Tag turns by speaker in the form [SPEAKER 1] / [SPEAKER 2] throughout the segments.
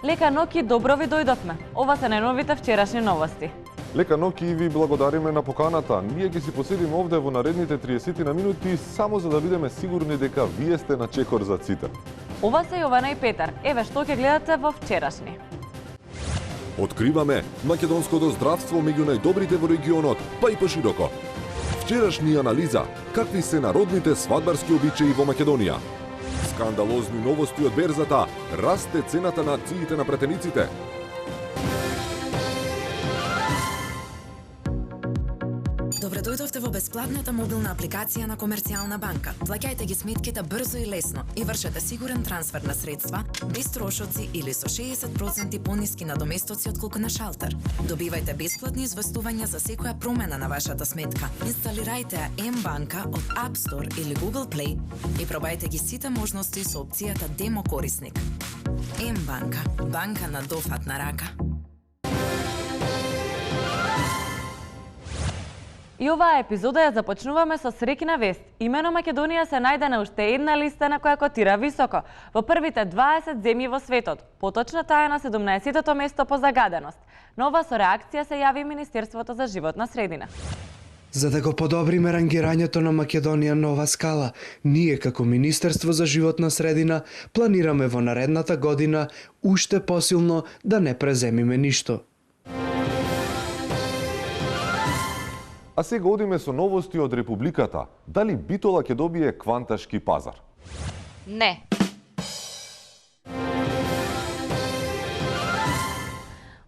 [SPEAKER 1] Лека ноќ и добро ви дојдовме. Ова се најновите вчерашни новости.
[SPEAKER 2] Лека ноќ и ви благодариме на поканата. Ние ќе си поседиме овде во наредните 30 на минути само за да бидеме сигурни дека вие сте на чекор за ците.
[SPEAKER 1] Ова се Јована и Петар. Еве што ќе гледате во вчерашни.
[SPEAKER 2] Откриваме македонското здравство меѓу најдобрите во регионот, па и пошироко. Вчерашни анализа, какви се народните свадбарски обичаи во Македонија. Скандалозни новости од берзата, расте цената на акциите на претениците.
[SPEAKER 3] Добре дојдовте во бесплатната мобилна апликација на Комерцијална банка. Плаќајте ги сметките брзо и лесно и вршете сигурен трансфер на средства, без трошоци или со 60% пониски надоместоци отколку на шалтер. Добивајте бесплатни известувања за секоја промена на вашата сметка. Инсталирајте ја М-банка од App Store или Google Play и пробајте ги сите можности со опцијата Демо корисник. М-банка, банка на дофатна рака.
[SPEAKER 1] И оваа епизода ја започнуваме со среќна вест. Имено Македонија се најде на уште една листа на која котира високо, во првите 20 земји во светот. Поточно таа е на 17-тото место по загаденост. Нова со реакција се јави Министерството за животна средина.
[SPEAKER 4] За да го подобриме рангирањето на Македонија нова скала, ние како Министерство за животна средина планираме во наредната година уште посилно да не преземиме ништо.
[SPEAKER 2] А сега одиме со новости од Републиката. Дали Битола ќе добие кванташки пазар?
[SPEAKER 1] Не.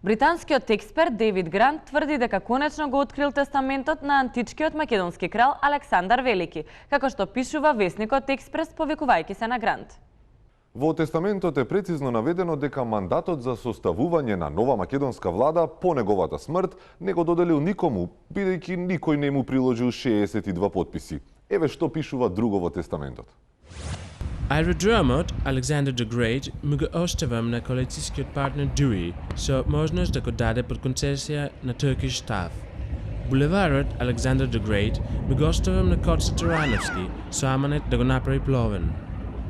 [SPEAKER 1] Британскиот експерт Дейвид Грант тврди дека конечно го открил тестаментот на античкиот македонски крал Александар Велики, како што пишува весникот Експрес повикувајќи се на Грант.
[SPEAKER 2] Во тестаментот е прецизно наведено дека мандатот за составување на нова македонска влада по неговата смрт не го доделил никому, бидејќи никој не му приложил 62 подписи. Еве што пишува друго во тестаментот.
[SPEAKER 5] Аеродромот Александар the Great му го оставам на коалицијскиот партнер Дуи со можност да го даде под концесија на Turkish Staff. Булеварот Александар the Great му го оставам на Коца Тарановски со аманет да го направи пловен.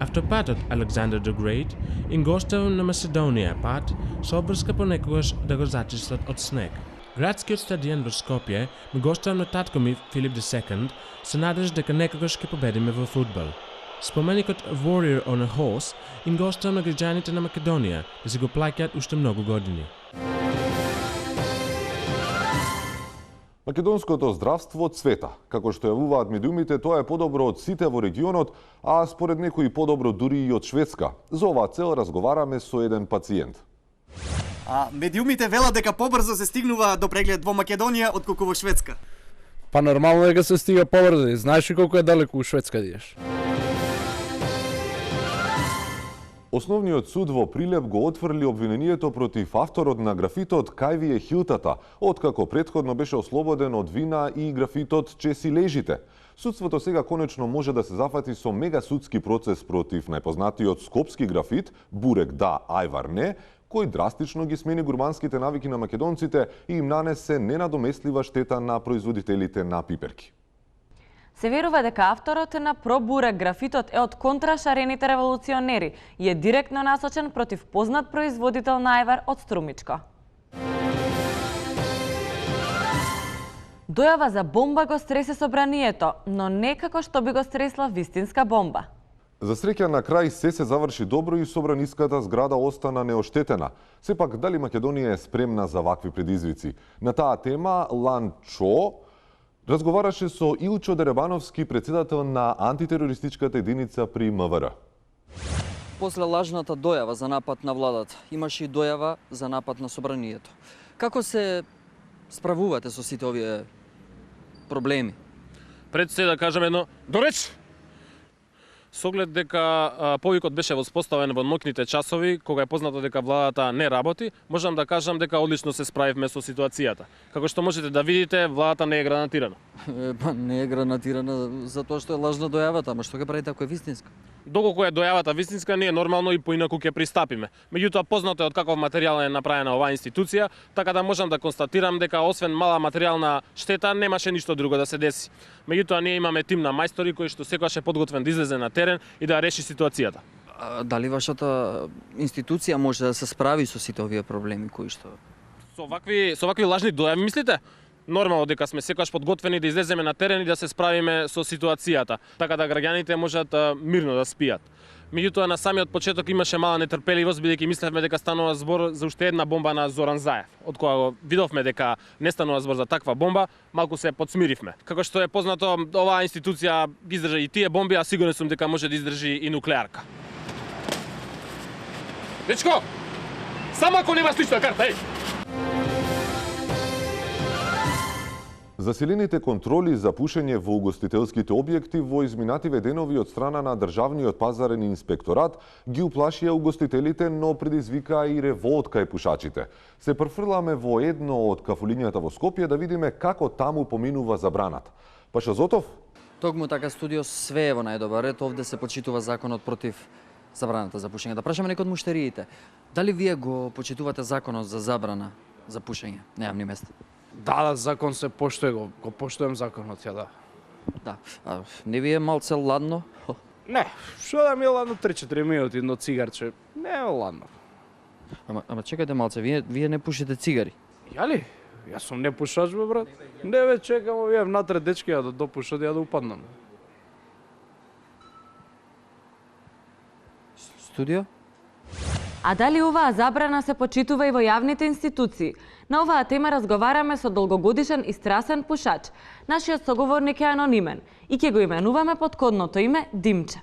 [SPEAKER 5] Автопатот Александар the Great им го оставам на Македонија пат со обрска понекогаш да го зачистат од снег. Градскиот стадион во Скопје му го оставам на татко ми Филип II со надеж дека некогаш ќе победиме во фудбал. Споменикот Warrior on a Horse им го оставам на граѓаните на Македонија да се го плаќаат уште многу години.
[SPEAKER 2] Македонското здравство цвета. Како што јавуваат медиумите, тоа е подобро од сите во регионот, а според некои подобро дури и од Шведска. За оваа цел разговараме со еден пациент.
[SPEAKER 6] Медиумите велат дека побрзо се стигнува до преглед во Македонија отколку во Шведска.
[SPEAKER 7] Па нормално е дека се стига побрзо. Знаеш ли колку е далеку у Шведска идеш?
[SPEAKER 2] Основниот суд во Прилеп го отфрли обвинението против авторот на графитот Кај Хилтата, откако претходно беше ослободен од вина и графитот Че си лежите. Судството сега конечно може да се зафати со мега судски процес против најпознатиот скопски графит Бурек да, Ајвар не, кој драстично ги смени гурманските навики на македонците и им нанесе ненадомеслива штета на производителите на пиперки.
[SPEAKER 1] Се верува дека авторот на пробурек графитот е од контрашарените револуционери и е директно насочен против познат производител на ајвар од Струмичко. Дојава за бомба го стресе собранието, но не како што би го стресла вистинска бомба.
[SPEAKER 2] За среќа на крај се заврши добро и собраниската зграда остана неоштетена. Сепак, дали Македонија е спремна за вакви предизвици? На таа тема Лан Чо разговараше со Илчо Деребановски, председател на антитерористичката единица при МВР.
[SPEAKER 8] После лажната дојава за напад на владата, имаше и дојава за напад на собранието. Како се справувате со сите овие проблеми?
[SPEAKER 9] Пред се да кажам едно дореч! Со оглед дека повикот беше воспоставен во ноќните часови, кога е познато дека владата не работи, можам да кажам дека одлично се справивме со ситуацијата. Како што можете да видите, владата не е гранатирана.
[SPEAKER 8] Па не е гранатирана затоа што е лажна дојавата, ама што ќе правите ако е вистинска?
[SPEAKER 9] Доколку е дојавата вистинска, ние нормално и поинаку ќе пристапиме. Меѓутоа, познато е од каков материјал е направена оваа институција, така да можам да констатирам дека освен мала материјална штета, немаше ништо друго да се деси. Меѓутоа, ние имаме тим на мајстори кој што секогаш е подготвен да излезе на терен и да реши ситуацијата.
[SPEAKER 8] Дали вашата институција може да се справи со сите овие проблеми кои што...
[SPEAKER 9] Со вакви лажни дојави мислите? Нормално дека сме секогаш подготвени да излеземе на терен и да се справиме со ситуацијата, така да граѓаните можат мирно да спијат. Меѓутоа на самиот почеток имаше мала нетрпеливост бидејќи мислевме дека станува збор за уште една бомба на Зоран Заев. Од кога го видовме дека не станува збор за таква бомба, малку се подсмиривме. Како што е познато, оваа институција ги издржа и тие бомби, а сигурен сум дека може да издржи и нуклеарка. Дечко, само ако нема слична карта,
[SPEAKER 2] Засилените контроли за пушење во угостителските објекти во изминативе денови од страна на Државниот пазарен инспекторат ги уплашија угостителите, но предизвикаа и револт кај пушачите. Се префрламе во едно од кафулињата во Скопје да видиме како таму поминува забраната. Паша Зотов?
[SPEAKER 8] Токму така студио све е во најдобар ред, овде се почитува законот против забраната за пушење. Да прашаме некој од муштериите, дали вие го почитувате законот за забрана за пушење? Немам ни место.
[SPEAKER 7] Да, закон се поштуе, го поштуем законот, ја да.
[SPEAKER 8] Да, не ви е малце ладно?
[SPEAKER 7] Не, што да ми е ладно 3-4 минути, едно цигарче, не е ладно.
[SPEAKER 8] Ама чекајте малце, вие не пушите цигари?
[SPEAKER 7] Ја ли? Јас сум не пушач, бе, брат. Не, бе, чекам овие внатре дечки ја да допушат, ја да упаднам.
[SPEAKER 8] Студио?
[SPEAKER 1] А дали оваа забрана се почитува и во јавните институции? На оваа тема разговараме со долгогодишен и страсен пушач. Нашиот соговорник е анонимен и ќе го именуваме под кодното име Димче.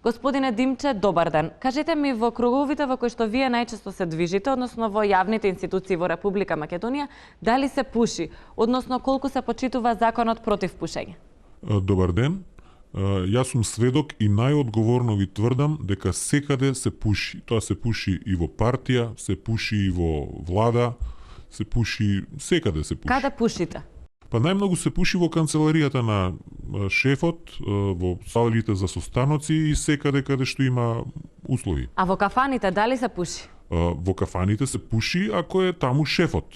[SPEAKER 1] Господине Димче, добар ден. Кажете ми, во круговите во кои што вие најчесто се движите, односно во јавните институции во Република Македонија, дали се пуши, односно колку се почитува законот против пушење?
[SPEAKER 10] Добар ден. Јас сум сведок и најодговорно ви тврдам дека секаде се пуши. Тоа се пуши и во партија, се пуши и во влада, се пуши, секаде се пуши.
[SPEAKER 1] Каде пушите?
[SPEAKER 10] Па најмногу се пуши во канцеларијата на шефот, во салите за состаноци и секаде каде што има услови.
[SPEAKER 1] А во кафаните дали се пуши?
[SPEAKER 10] Во кафаните се пуши ако е таму шефот.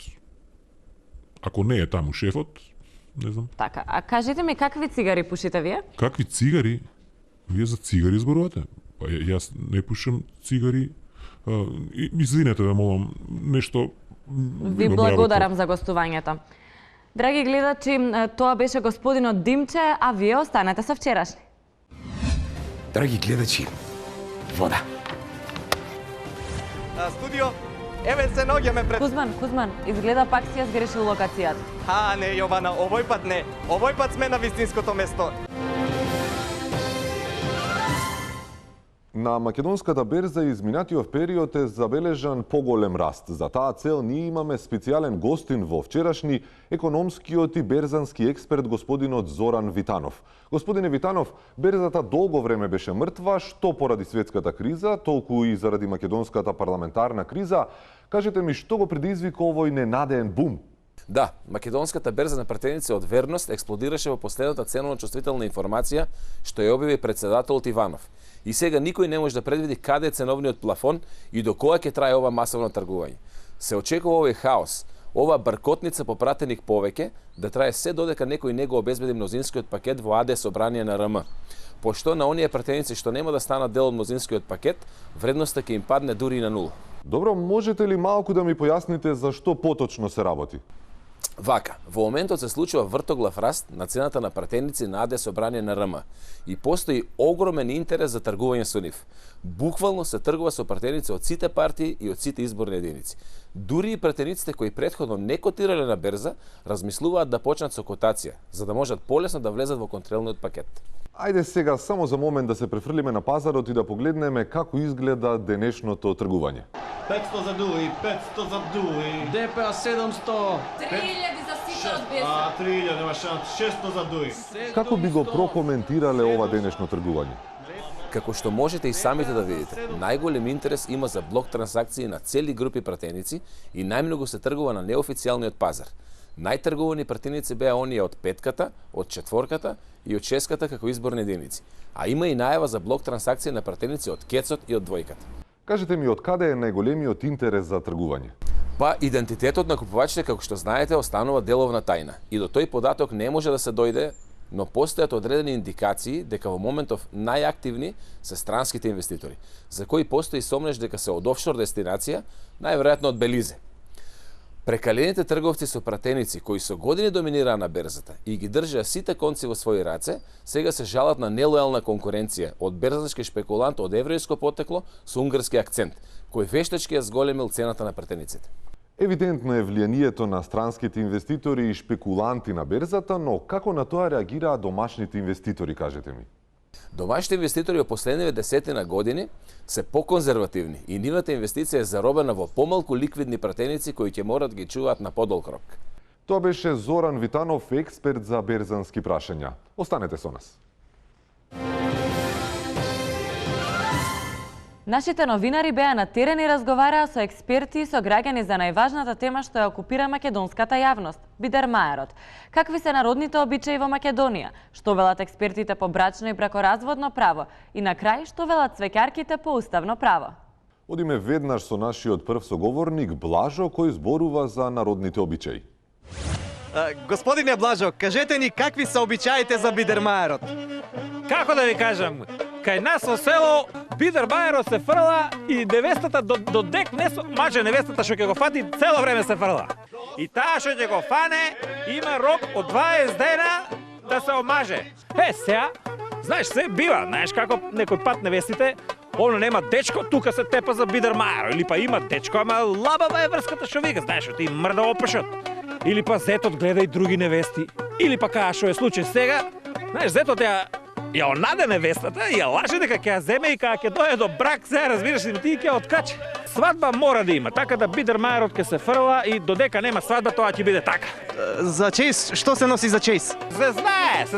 [SPEAKER 10] Ако не е таму шефот, не знам.
[SPEAKER 1] Така, а кажете ми какви цигари пушите вие?
[SPEAKER 10] Какви цигари? Вие за цигари зборувате? Па јас не пушам цигари. Извинете ме, молам, нешто...
[SPEAKER 1] Ви благодарам за гостувањето. Драги гледачи, тоа беше господинот Димче, а вие останете со вчерашни.
[SPEAKER 11] Драги гледачи, вода.
[SPEAKER 6] Студио, еве се наоѓаме пред...
[SPEAKER 1] Кузман, изгледа пак си ја сгрешил локацијата.
[SPEAKER 6] Не, Јована, овој пат не. Овој пат сме на вистинското место.
[SPEAKER 2] На македонската берза изминатиот период е забележан поголем раст. За таа цел ние имаме специјален гостин во вчерашни, економскиот и берзански експерт господинот Зоран Витанов. Господине Витанов, берзата долго време беше мртва, што поради светската криза, толку и заради македонската парламентарна криза. Кажете ми, што го предизвика овој ненадеен бум?
[SPEAKER 11] Да, македонската берза на пратеници од верност експлодираше во последната ценовно чувствителна информација што ја објави председателот Иванов. И сега никој не може да предвиди каде е ценовниот плафон и до кога ќе трае ова масовно тргување. Се очекува овој хаос, ова баркотница по пратеник повеќе да трае се додека некој не го обезбеди мнозинскиот пакет во АД собрание на РМ. Пошто на оние пратеници што нема да станат дел од мнозинскиот пакет, вредноста ќе им падне дури и на нула.
[SPEAKER 2] Добро, можете ли малку да ми појасните за што поточно се работи?
[SPEAKER 11] Вака, во моментот се случува вртоглав раст на цената на пратеници на АД собрание на РМ и постои огромен интерес за тргување со нив. Буквално се тргува со пратеници од сите партии и од сите изборни единици. Дури и пратениците кои претходно не котирале на берза, размислуваат да почнат со котација, за да можат полесно да влезат во контролниот пакет.
[SPEAKER 2] Ајде сега само за момент да се префрлиме на пазарот и да погледнеме како изгледа денешното тргување.
[SPEAKER 12] 500 за дуи, 500 за дуи.
[SPEAKER 8] ДПА 700.
[SPEAKER 1] 3000 за сите од беса.
[SPEAKER 12] 3000, нема шанс, 600 за дуи.
[SPEAKER 2] Како би го прокоментирале ова денешно тргување?
[SPEAKER 11] Како што можете и самите да видите, најголем интерес има за блок трансакции на цели групи пратеници и најмногу се тргува на неофицијалниот пазар. Најтргувани пратеници беа оние од петката, од четворката и од шестката како изборни единици. А има и најава за блок трансакции на пратеници од кецот и од двојката.
[SPEAKER 2] Кажете ми, од каде е најголемиот интерес за тргување?
[SPEAKER 11] Па, идентитетот на купувачите, како што знаете, останува деловна тајна. И до тој податок не може да се дојде но постојат одредени индикации дека во моментов најактивни се странските инвеститори, за кои постои сомнеж дека се од офшор дестинација, најверојатно од Белизе. Прекалените трговци со пратеници кои со години доминираа на берзата и ги држаа сите конци во своји раце, сега се жалат на нелојална конкуренција од берзачки шпекулант од еврејско потекло со унгарски акцент, кој вештачки ја зголемил цената на пратениците.
[SPEAKER 2] Евидентно е влијанието на странските инвеститори и шпекуланти на берзата, но како на тоа реагираат домашните инвеститори, кажете ми?
[SPEAKER 11] Домашните инвеститори во последниве десетина години се поконзервативни и нивната инвестиција е заробена во помалку ликвидни пратеници кои ќе морат ги чуваат на подолг рок.
[SPEAKER 2] Тоа беше Зоран Витанов, експерт за берзански прашања. Останете со нас.
[SPEAKER 1] Нашите новинари беа на терен и разговараа со експерти и со граѓани за најважната тема што ја окупира македонската јавност – бидермаерот. Какви се народните обичаи во Македонија? Што велат експертите по брачно и бракоразводно право? И на крај, што велат цвеќарките по уставно право?
[SPEAKER 2] Одиме веднаш со нашиот прв соговорник Блажо, кој зборува за народните обичаи.
[SPEAKER 13] Господине Блажо, кажете ни какви се обичаите за бидермаерот?
[SPEAKER 14] Како да ви кажам, кај нас во село бидермаерот се фрла и невестата до дек не маже невестата што ќе го фати цело време се фрла. И таа што ќе го фане има рок од 20 дена да се омаже. Сега, знаеш се бива, знаеш како некој пат невестите, оно нема дечко, тука се тепа за бидермаер, или па има дечко, ама лабава е врската што вика, знаеш, што ти мрда опршот. Или па зетот гледа и други невести, или па каа што е случај сега, знаеш, зетот ја онаде невестата и ја лаже дека ќе ја земе и кога ќе дојде до брак, сега разбираш ли ти ќе откачи. Свадба мора да има, така да бидермаерот ќе се фрла и додека нема свадба тоа ќе биде така.
[SPEAKER 13] За чејс, што се носи за чејс?
[SPEAKER 14] Се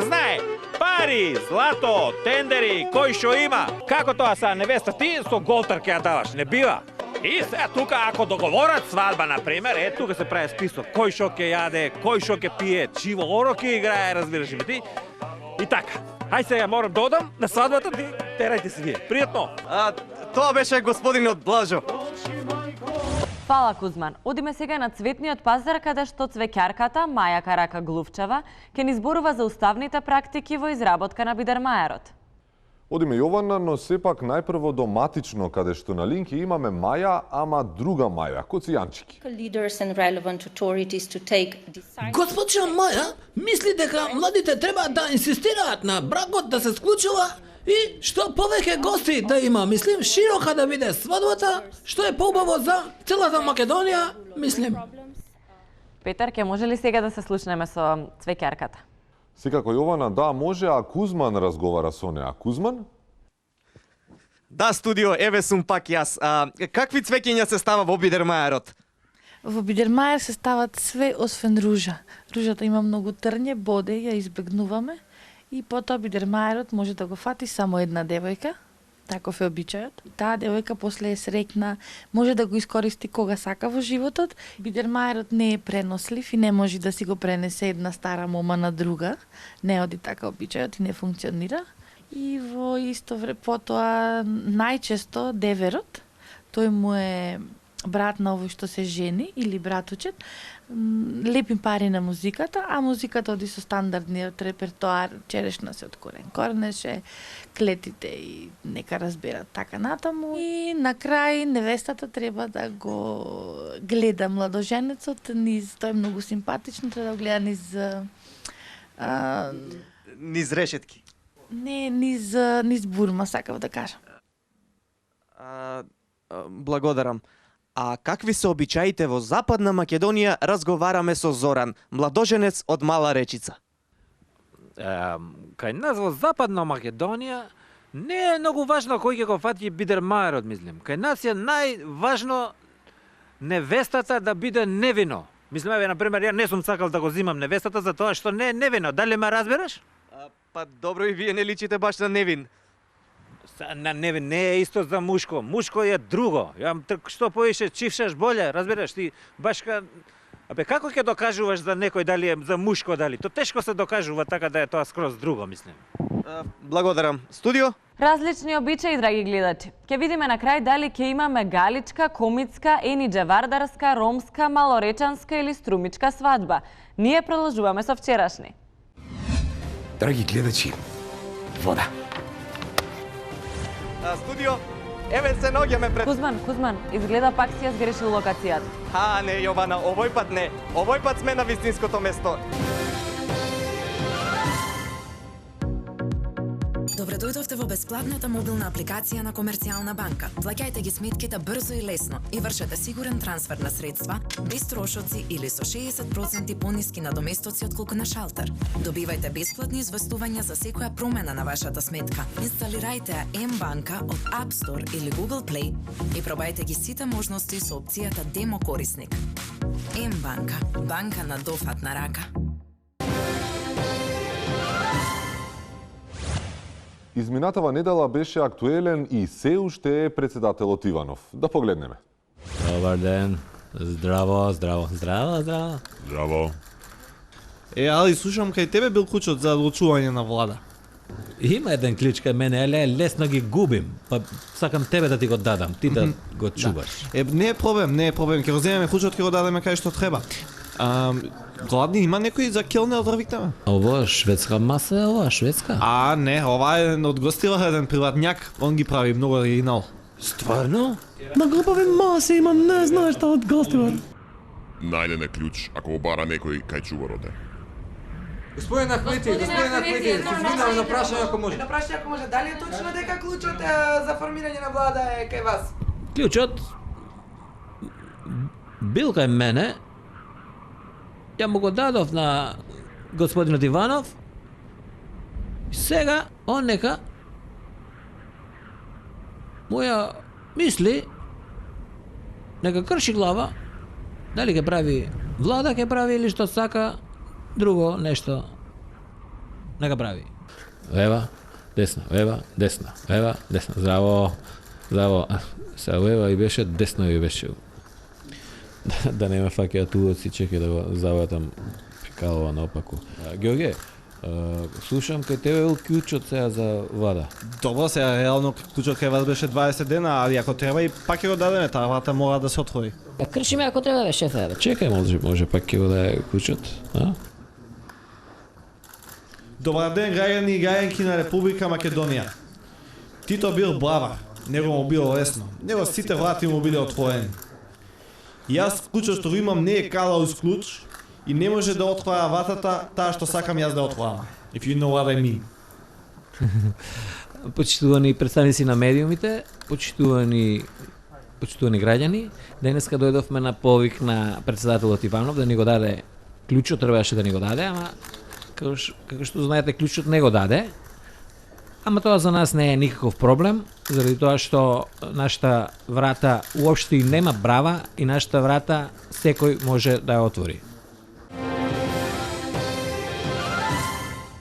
[SPEAKER 14] знае. Пари, злато, тендери, кој што има. Како тоа са невеста ти со голтар ќе ја даваш, не бива. И сега тука ако договорат свадба на пример, тука се прави список кој што ќе јаде, кој што ќе пие, чиво оро ќе играе, разбираш ли ти? И така. Ај сега морам да одам на свадбата, терајте се вие. Пријатно.
[SPEAKER 13] Тоа беше господинот Блажо.
[SPEAKER 1] Фала, Кузман. Одиме сега на цветниот пазар каде што цвеќарката Маја Карака Глувчева ќе ни зборува за уставните практики во изработка на бидермаерот.
[SPEAKER 2] Одиме Јована, но сепак најпрво до матично, каде што на линки имаме Маја, ама друга Маја, Коцијанчики.
[SPEAKER 15] Госпожа Маја мисли дека младите треба да инсистираат на бракот да се склучува и што повеќе гости да има, мислим, широка да биде свадбата, што е поубаво за целата Македонија, мислим.
[SPEAKER 1] Петар, ќе може ли сега да се слушнеме со цвеќарката?
[SPEAKER 2] Секако Јована, да, може, а Кузман разговара со неа. Кузман?
[SPEAKER 13] Да, студио, еве сум пак јас. Какви цвеќиња се става во бидермаерот?
[SPEAKER 16] Во бидермаер се стават све освен ружа. Ружата има многу трње, боде, ја избегнуваме и потоа бидермаерот може да го фати само една девојка. Таков е обичајот. Таа девојка после е среќна, може да го искористи кога сака во животот. Бидермаерот не е пренослив и не може да си го пренесе една стара мома на друга. Не оди така обичајот и не функционира. И во исто време потоа најчесто деверот, тој му е брат на овој што се жени или братучет, лепи пари на музиката, а музиката оди со стандардниот репертоар, черешна се од корен корнеше, клетите и нека разберат така натаму. И на крај невестата треба да го гледа младоженецот, тоа е многу симпатично, треба да го гледа
[SPEAKER 13] низ решетки.
[SPEAKER 16] Не, низ бурма, сакав да кажам.
[SPEAKER 13] Благодарам. А какви се обичаите во Западна Македонија, разговараме со Зоран, младоженец од Мала Речица.
[SPEAKER 14] Кај нас во Западна Македонија не е многу важно кој ќе го фати бидермаерот, мислим. Кај нас е најважно невестата да биде невино. Мислим, еве, например, ја не сум сакал да го зимам невестата за тоа што не е невино. Дали ме разбираш?
[SPEAKER 13] Па добро, и вие не личите баш на невин.
[SPEAKER 14] На невин не е исто за мушко. Мушко е друго. Што поише чившаш боле, разбираш ти баш како ќе докажуваш за некој дали е за мушко дали? То тешко се докажува, така да е тоа скроз друго, мислим.
[SPEAKER 13] Благодарам. Студио?
[SPEAKER 1] Различни обичаи, драги гледачи. Ќе видиме на крај дали ќе имаме галичка, комитска, енидже-вардарска, ромска, малоречанска или струмичка свадба. Ние продолжуваме со вчерашни.
[SPEAKER 17] Драги гледачи, вода.
[SPEAKER 13] Студио, еве се наоѓаме пред...
[SPEAKER 1] Кузман, изгледа пак си ја сгрешил локацијата.
[SPEAKER 13] Не, Јована, овој пат не. Овој пат сме на вистинското место.
[SPEAKER 3] Добре дојдовте во бесплатната мобилна апликација на Комерцијална банка. Плаќајте ги сметките брзо и лесно и вршете сигурен трансфер на средства, без трошоци или со 60% пониски надоместоци отколку на шалтер. Добивајте бесплатни известувања за секоја промена на вашата сметка. Инсталирајте ја М-банка од App Store или Google Play и пробајте ги сите можности со опцијата Демо корисник. М-банка, банка на дофатна рака.
[SPEAKER 2] Изминатава недела беше актуелен и се уште е председателот Иванов. Да погледнеме.
[SPEAKER 18] Добар ден. Здраво.
[SPEAKER 19] Здраво. Али слушам кај тебе бил клучот за одлучување на влада.
[SPEAKER 18] Има еден клич кај мене, але лесно ги губим. Па сакам тебе да ти го дадам, ти да го чуваш.
[SPEAKER 19] Не е проблем. Ќе го земеме клучот, ќе го дадеме кај што треба. Гладни има некој за келнер да викнеме?
[SPEAKER 18] Ова шведска маса е ова, шведска?
[SPEAKER 19] Не, ова е од гостила еден приватњак, он ги прави многу оригинал.
[SPEAKER 18] Стварно?
[SPEAKER 19] На групови маси има, не знаеш што од гостила.
[SPEAKER 20] Најден е клjuč ако обара некој кај чуварот.
[SPEAKER 8] Господин Ахмети, се извинувам на прашање ако може.
[SPEAKER 21] На прашање ако може, дали е точно дека клучот за формирање на влада е кај вас?
[SPEAKER 18] Клучот бил кај мене. Ја му го дадов на господинот Иванов. И сега он нека моја мисли нека крши глава дали ќе прави влада ќе прави или што сака друго нешто нека прави. Лева, десна, здраво. Сега лева и беше, десно и беше. Да нема фаќаат улоци, чекај да го заватам прикалува наопаку. Георге, слушам кај тебе е клучот сега за влада.
[SPEAKER 19] Добро, сега реално клучот кај вас беше 20 дена, али ако треба и пак ќе го дадеме, таа врата мора да се отвори.
[SPEAKER 18] Кршиме ако треба бе, шефе. Чекај, може пак ќе го даде клучот, а?
[SPEAKER 19] Добар ден, граѓани и граѓанки на Република Македонија. Тито бил бравар, него му било лесно, него сите врати му биле отворени. Јас клучот што го имам не е калаус клуч и не може да отвара вратата таа што сакам јас да отворам. If you know what I mean.
[SPEAKER 18] Почитувани представници на медиумите, почитувани граѓани, денеска дојдовме на повик на председателот Иванов да ни го даде клучот, требаше да ни го даде, ама како што знаете клучот не го даде. Ама тоа за нас не е никаков проблем, заради тоа што нашата врата уопште и нема брава и нашата врата секој може да ја отвори.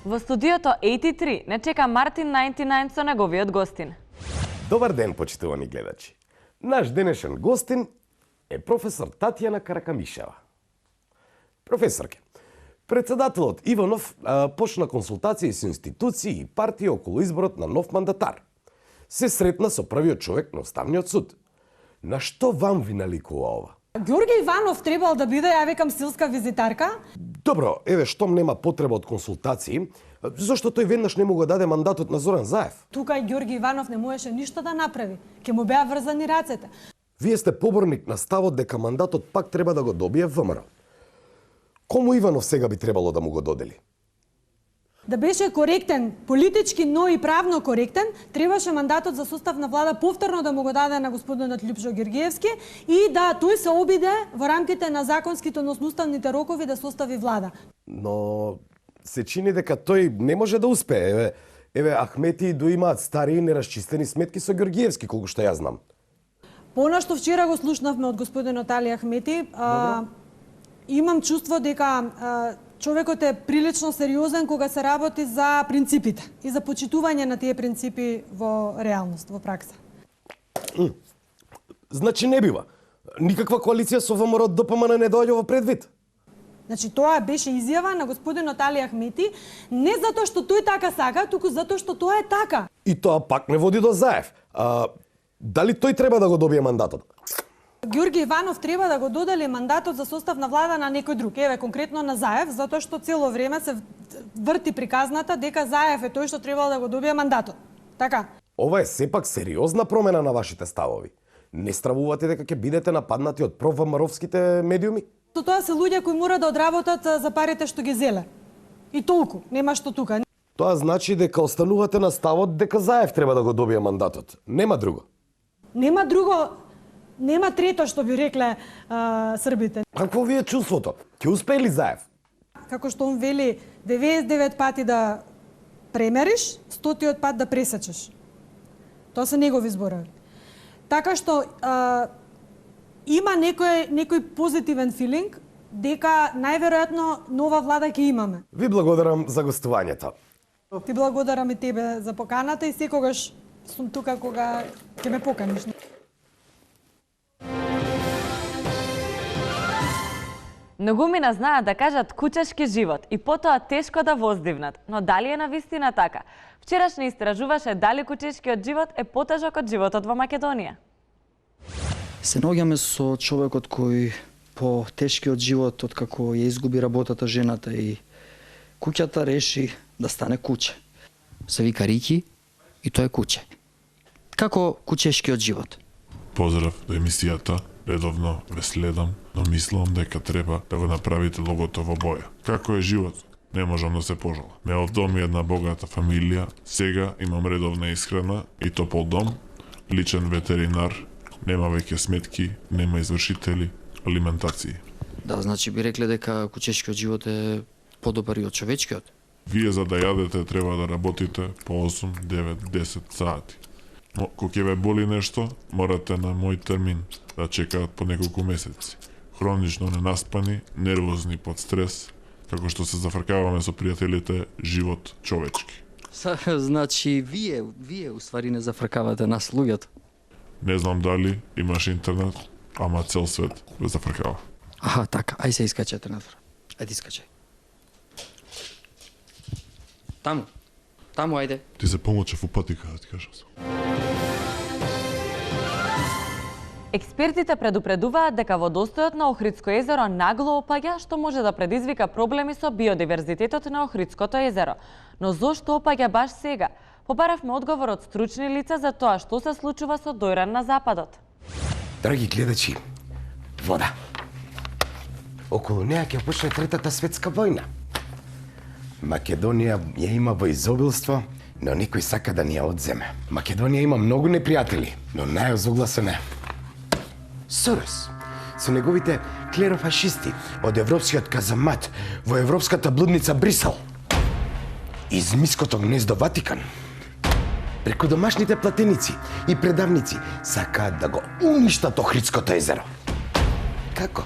[SPEAKER 1] Во студиото 83 не чека Мартин 99 со неговиот гостин.
[SPEAKER 17] Добар ден, почитувани гледачи. Наш денешен гостин е професор Татјана Каракамишева. Професорке, председателот Иванов почна консултации со институции и партии околу изборот на нов мандатар. Се сретна со првиот човек на Уставниот суд. На што вам ви наликува ова?
[SPEAKER 22] Ѓорги Иванов требал да биде, ја викам, стилска визитарка?
[SPEAKER 17] Добро, еве штом нема потреба од консултации, зошто тој веднаш не му го даде мандатот на Зоран Заев?
[SPEAKER 22] Тука и Ѓорги Иванов не можеше ништо да направи. Ке му беа врзани рацете.
[SPEAKER 17] Вие сте поборник на ставот дека мандатот пак треба да го добие ВМРО. Кому Иванов сега би требало да му го додели?
[SPEAKER 22] Да беше коректен, политички, но и правно коректен, требаше мандатот за состав на влада повторно да му го даде на господинот Лјупшо Георгиевски и да тој се обиде во рамките на законските, односно уставните рокови да состави влада.
[SPEAKER 17] Но се чини дека тој не може да успее. Еве Ахмети до имаат стари и неразчистени сметки со Георгиевски, колку што ја знам.
[SPEAKER 22] Понашто вчера го слушнавме од господинот Али Ахмети, имам чувство дека човекот е прилично сериозен кога се работи за принципите и за почитување на тие принципи во реалност, во пракса.
[SPEAKER 17] Значи не бива. Никаква коалиција со ВМРО ДПМН не доаѓа во предвид.
[SPEAKER 22] Значи тоа беше изјава на господинот Али Ахмети, не затоа што тој така сака, туку затоа што тоа е така.
[SPEAKER 17] И тоа пак не води до Заев. Дали тој треба да го добие мандатот?
[SPEAKER 22] Ѓорги Иванов треба да го додели мандатот за состав на влада на некој друг. Еве, конкретно на Заев, затоа што цело време се врти приказната дека Заев е тој што требал да го добие мандатот. Така?
[SPEAKER 17] Ова е сепак сериозна промена на вашите ставови. Не стравувате дека ќе бидете нападнати од провамаровските медиуми?
[SPEAKER 22] Тоа се луѓе кои мора да одработат за парите што ги зеле. И толку, нема што тука.
[SPEAKER 17] Тоа значи дека останувате на ставот дека Заев треба да го добие мандатот. Нема друго.
[SPEAKER 22] Нема друго, нема трето што би рекле србите.
[SPEAKER 17] Какво ви е чувството? Ќе успее ли Заев?
[SPEAKER 22] Како што он вели 99 пати да премериш, 100-тиот пат да пресечеш. Тоа се негови зборови. Така што има некој позитивен филинг дека најверојатно нова влада ќе имаме.
[SPEAKER 17] Ви благодарам за гостувањето.
[SPEAKER 22] Ти благодарам и тебе за поканата и секогаш сум тука кога ќе ме поканиш.
[SPEAKER 1] Многумина знаат да кажат кучешки живот и потоа тешко да воздивнат, но дали е навистина така? Вчерашни истражуваше дали кучешкиот живот е потежок од животот во Македонија.
[SPEAKER 8] Се наоѓаме со човекот кој по тешкиот живот, откако ја изгуби работата жената и куќата, реши да стане куче. Се вика Рики и тоа е куче. Како кучешкиот живот?
[SPEAKER 10] Поздрав до емисијата. Редовно ве следам, но мислам дека треба да го направите логото во боја. Како е живот? Не можам да се пожалам. Ме од дом и една богата фамилија, сега имам редовна исхрана и топол дом, личен ветеринар, нема веќе сметки, нема извршители, алиментации.
[SPEAKER 8] Да, значи би рекле дека кучешкиот живот е подобар и од човечкиот.
[SPEAKER 10] Вие за да јадете треба да работите по 8, 9, 10 сати. Но кога ќе ве боли нешто, морате на мој термин да чекаат по неколку месеци. Хронично ненаспани, нервозни под стрес, како што се зафркаваме со пријателите, живот човечки.
[SPEAKER 8] Значи вие уствари не зафркавате нас луѓето.
[SPEAKER 10] Не знам дали имаш интернет, ама цел свет ве зафркава.
[SPEAKER 8] Аха, така, ај се искачете надвор. Ајде искачај. Таму, ајде.
[SPEAKER 10] Ти се помочев упатика, да ти кажам.
[SPEAKER 1] Експертите предупредуваат дека водостојот на Охридско езеро нагло опаѓа, што може да предизвика проблеми со биодиверзитетот на Охридското езеро. Но зошто опаѓа баш сега? Побаравме одговор од стручни лица за тоа што се случува со дојран на западот.
[SPEAKER 17] Драги гледачи, вода. Околу неа ќе почне Третата светска војна. Македонија ја има во изобилство, но никој сака да ни ја одземе. Македонија има многу непријатели, но најозогласен е Сорос, со неговите клерофашисти од европскиот казамат во европската блудница Брисел. Измиското гнездо Ватикан. Преку домашните платеници и предавници сакаат да го уништат Охридското езеро. Како?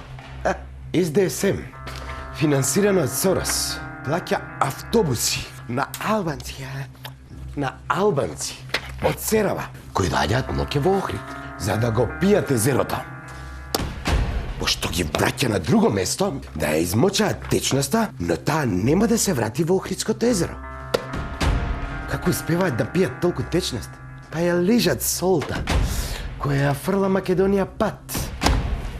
[SPEAKER 17] СДСМ, финансирано од Сорос, плаќа автобуси на албанци од Серава, кои доаѓаат ноќе во Охрид, за да го пијат езерото. Пошто ги враќа на друго место да ја измочаат течноста, но таа нема да се врати во Охридското езеро. Како успеваат да пијат толку течност? Па ја лижат солта, која ја фрла Македонија пат.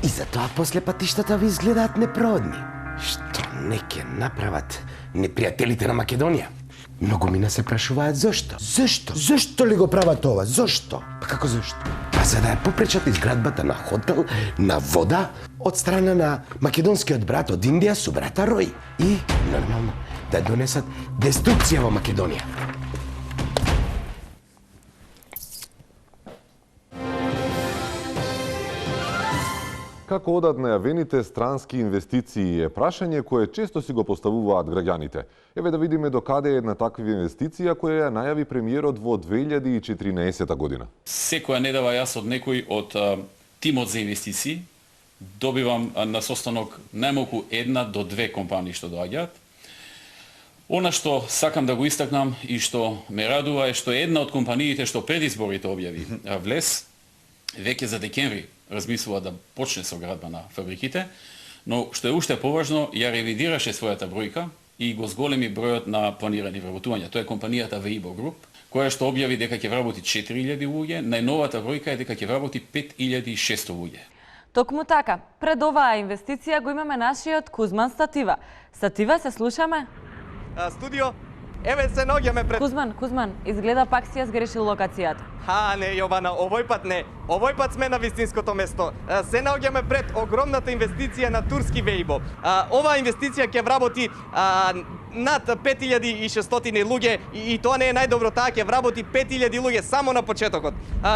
[SPEAKER 17] И затоа после патиштата ви изгледаат непроодни. Што не ќе направат непријателите на Македонија? Многумина се прашуваат зошто. Зошто ли го прават ова? Зошто? Па како зошто? Па за да ја попречат изградбата на хотел, на вода, од страна на македонскиот брат од Индија со брата Рој. И, нормално, да донесат деструкција во Македонија.
[SPEAKER 2] Како одат најавените странски инвестиции е прашање кое често си го поставуваат граѓаните. Еве да видиме докаде е една таква инвестиција која ја најави премиерот во 2014 година.
[SPEAKER 4] Секоја недела јас од некој од тимот за инвестиции добивам на состанок најмалку 1 до 2 компании што доаѓаат. Она што сакам да го истакнам и што ме радува е што една од компаниите што пред изборите објави влез, веќе за декември размислува да почне со градба на фабриките, но што е уште поважно, ја ревидираше својата бројка и го зголеми бројот на планирани вработувања. Тоа е компанијата Weibo Group, која што објави дека ќе вработи 4000 луѓе, најновата бројка е дека ќе вработи 5600 луѓе.
[SPEAKER 1] Токму така, пред оваа инвестиција го имаме нашиот Кузман Статива. Статива, се слушаме?
[SPEAKER 13] Студио, еве се наоѓаме пред...
[SPEAKER 1] Кузман, изгледа пак си ја сгрешил локацијата.
[SPEAKER 13] Не, Јована, овој пат не. Овој пат сме на вистинското место. Се наоѓаме пред огромната инвестиција на турски Вејбо. Оваа инвестиција ќе вработи над 5600 луѓе и тоа не е најдобро, таа ќе вработи 5000 луѓе само на почетокот.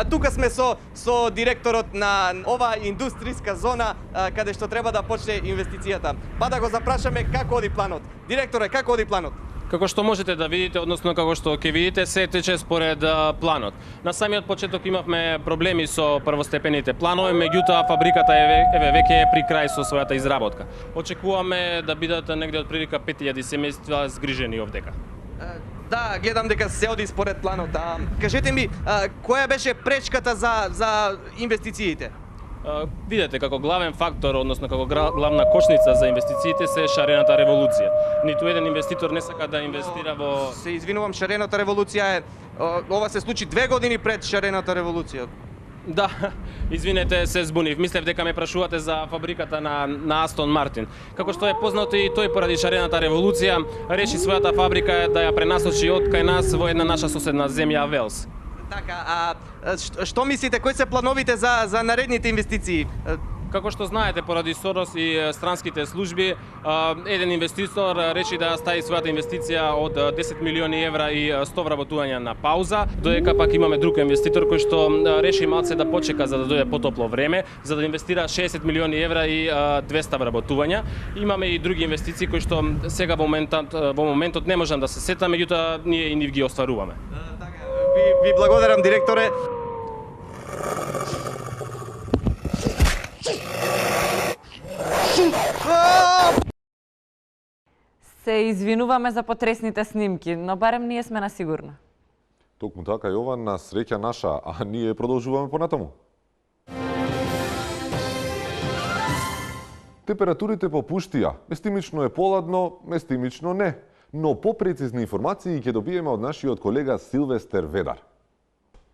[SPEAKER 13] Тука сме со директорот на оваа индустријска зона каде што треба да почне инвестицијата. Па да го запрашаме како оди планот. Директоре, како оди планот?
[SPEAKER 5] Како што можете да видите, односно како што ќе видите, се тече според планот. На самиот почеток имавме проблеми со првостепените планови, меѓутоа фабриката е веќе при крај со својата изработка. Очекуваме да бидат негде од прилика 5000 семејства згрижени овдека.
[SPEAKER 13] Да, гледам дека се оди според планот. Кажете ми, која беше пречката за инвестициите?
[SPEAKER 5] Видете, како главен фактор, односно како главна кошница за инвестициите се шарената револуција. Ниту еден инвеститор не сака да инвестира во...
[SPEAKER 13] Се извинувам, шарената револуција е... Ова се случи 2 години пред шарената револуција.
[SPEAKER 5] Да, извинете, се збунив. Мислев дека ме прашувате за фабриката на Астон Мартин. Како што е познато, и тој поради шарената револуција реши својата фабрика да ја пренасочи од кај нас во една наша соседна земја Велс.
[SPEAKER 13] Така, што мислите, кои се плановите за наредните инвестиции?
[SPEAKER 5] Како што знаете, поради Сорос и странските служби, еден инвеститор реши да стави својата инвестиција од 10 милиони евра и 100 вработувања на пауза, додека пак имаме друг инвеститор кој што реши малце да почека за да дојде потопло време, за да инвестира 60 милиони евра и 200 вработувања. Имаме и други инвестиции кои што сега во моментот не можам да се сетам, меѓутоа ние и нив ги остваруваме.
[SPEAKER 13] Ви благодарам, директоре.
[SPEAKER 1] Се извинуваме за потресните снимки, но барем ние сме на сигурно.
[SPEAKER 2] Токму така, Јован, на среќа наша, а ние продолжуваме понатаму. Температурите попуштија. Местимично е поладно, местимично не. Но попрецизни информации ќе добиеме од нашиот колега Силвестер Ведар.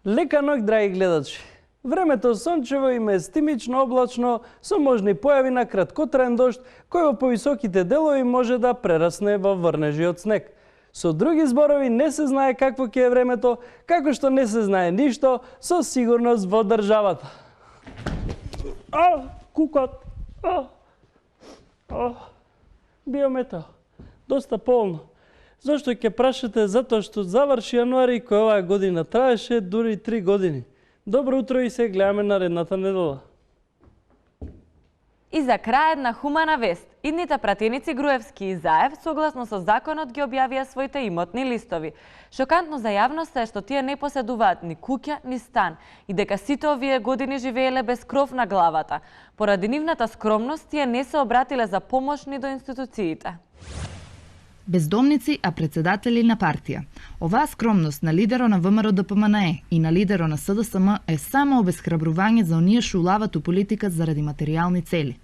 [SPEAKER 9] Лека ноќ, драги гледачи. Времето сончево и местимично облачно, со можни појави на краткотраен дожд, кој во повисоките делови може да прерасне во врнежи од снег. Со други зборови, не се знае какво ќе е времето, како што не се знае ништо со сигурност во државата. Кукот! Биометео. Доста полно. Зошто ќе прашате? Затоа што заврши јануари кој оваа година траеше дури 3 години. Добро утро и се гледаме наредната недела.
[SPEAKER 1] И за крај една хумана вест. Идните пратеници Груевски и Заев согласно со законот ги објавија своите имотни листови. Шокантно за јавноста е што тие не поседуваат ни куќа, ни стан и дека сите овие години живееле без кров на главата. Поради нивната скромност тие не се обратиле за помош ни до институциите.
[SPEAKER 23] Бездомници, а председатели на партија. Оваа скромност на лидерот на ВМРО-ДПМНЕ и на лидерот на СДСМ е само обесхрабрување за оние што улават у политика заради материјални цели.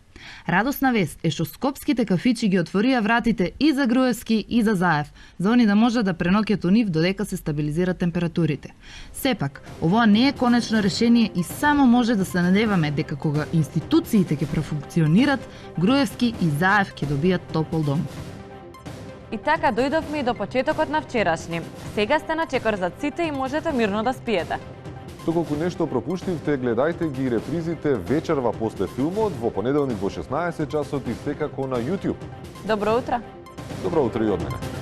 [SPEAKER 23] Радосна вест е што скопските кафичи ги отворија вратите и за Груевски и за Заев, за они да можат да преноќат у нив додека се стабилизираат температурите. Сепак, овоа не е конечно решение и само може да се надеваме дека кога институциите ќе профункционират, Груевски и Заев ќе добијат топол дом.
[SPEAKER 1] И така дојдовме и до почетокот на вчерашни. Сега сте на чекор за сите и можете мирно да спиете.
[SPEAKER 2] Доколку нешто пропуштивте, гледајте ги репризите вечерва после филмот во понеделник во 16 часот и секако на YouTube.
[SPEAKER 1] Добро утро.
[SPEAKER 2] Добро утро и од мене.